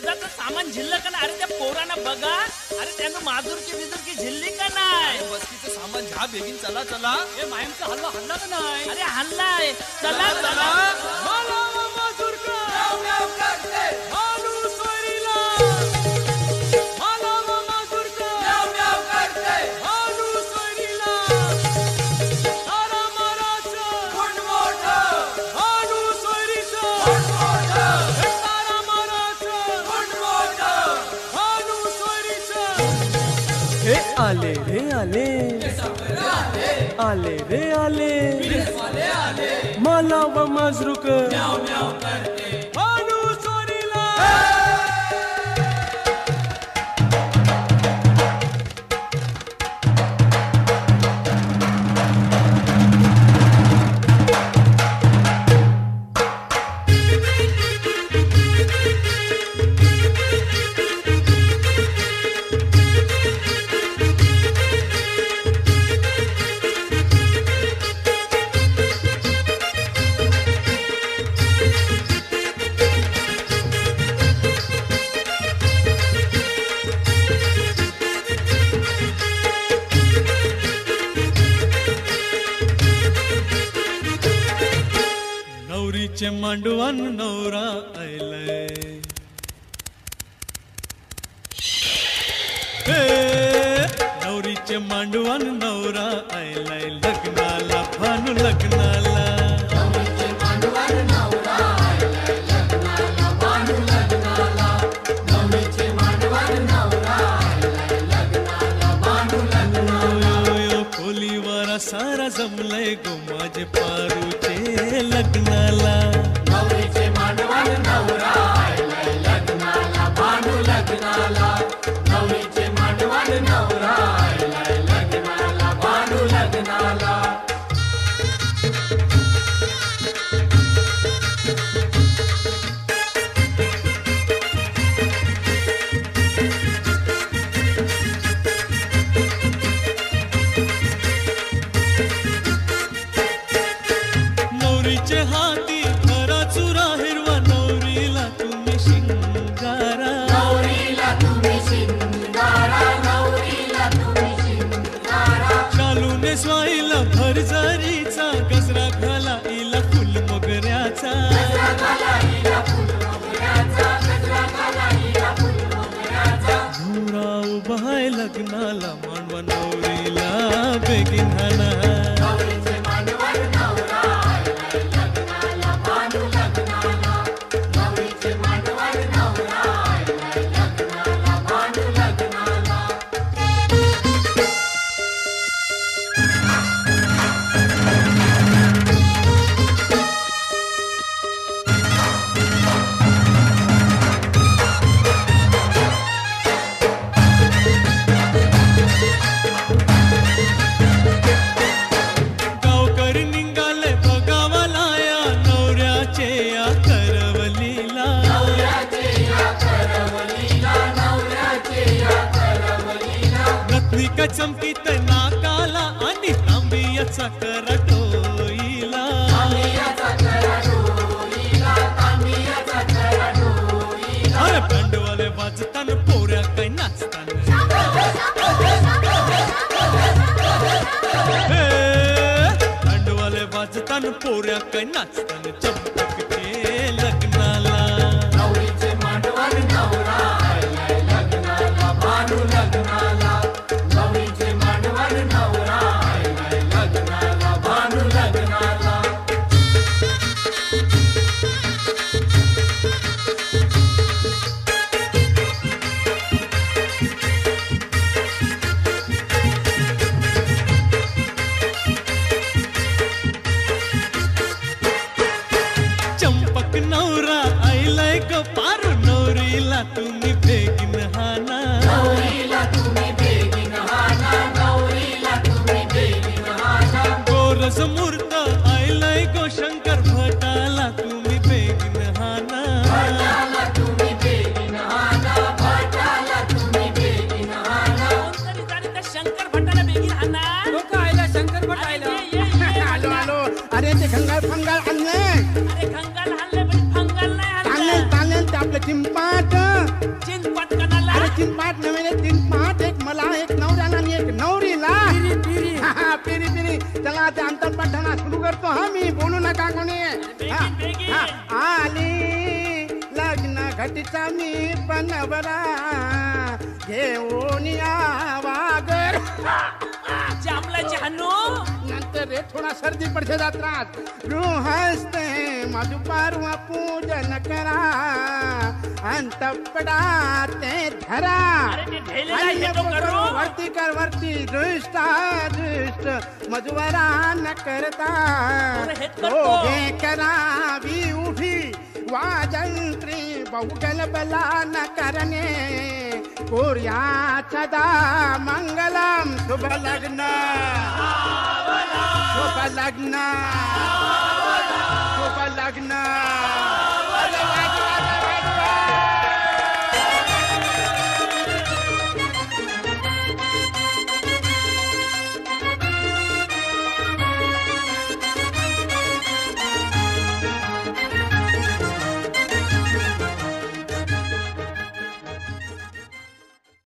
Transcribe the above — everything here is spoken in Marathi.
पेजाचं सामान झिल्लं का नाही? अरे त्या पोरांना बघा, अरे त्यानं माजूरची बिजूरची झिल्ली का नाही? बस्तीचं सामान घ्या बेगीन, चला चला. हे माहीमचा हल्ला हल्ला का नाही? अरे हल्लाय, चला चला. आले रे आले आले रे आले मला व मजरूक भानू सोरीला. नवरीचे मांडवान नवरा आयलाय, नवरीचे मांडवान नवरा आयलाय लग्नाला भानू लग्नाला. खोलीवर सारा जमलंय गो माझे पारूचे लग्नाला. नवरीचे मांडवान नवरा आयलाय लग्नाला भानू लग्नाला. नवरीचे मांडवान नवरा आयलाय लग्नाला भानू लग्नाला. नवरीचे हाती खरा चुरा हिरवा नवरीला तुम्ही शिंगारा. नवरीला तुम्ही शिंगारा. नवरीला तुम्ही शिंगारा. शालूने स्वाईला भरजरीचा गजरा घाला इला फुल मोगऱ्याचा. गजरा घाला हिला फुल मोगऱ्याचा. गजरा घाला हिला फुल मोगऱ्याचा. नवरा उभा आहे लग्नाला मांडवा नवरीला बेगीन हाना. नवरीचे मांडवान नवरा आयलाय लग्नाला भानू लग्नाला. नवरीचे मांडवान नवरा आयलाय लग्नाला भानू लग्नाला. गावकरी निघाले बघावाला या नवऱ्याचे या करवलीला. नवऱ्याचे या करवलीला. नवऱ्याचे या करवलीला. रत्निका चमकीत नाकाला आणि तांबियाचा करटोईला. तांबियाचा करडोईला. तांबियाचा करडोईला. अरे भांडवाले वाजताना पोऱ्या काय नाचताना. भांडवाले वाजताना पोऱ्या काय नाचताना चमकते लग्नाला. नवरीचे मांडवान नवरा आयलाय लग्नाला भानू लग्नाला. नवरीचे मांडवान नवरा आयलाय लग्नाला भानू लग्नाला. तीन पाठ नवीन 3 पाठ, एक मला, एक नवऱ्याला आणि एक नवरीला. पिरी पिरी. चला ते अंतरपाठाना सुरू करतो. हा मी बोलू नका कोणी. आली लग्न घटीचा मी बनवरा घेऊन वागर. जांभळाची हनू नंतर रे थोडा सर्दी पडते त्रास. गृहस्थे मधुपारवा पूजन करा अंतपडा ते धरा. अरे ते ढेलेला येतो करू. वरती कर वरती. दृष्टा दृष्ट मधुवरा न करता अरे हेच करतो. दोघे करावी उभी वाजंत्री बहुगल बला न करणे. पूर्या सदा मंगलम. शुभ लग्न शुभ लग्न शुभ लग्न.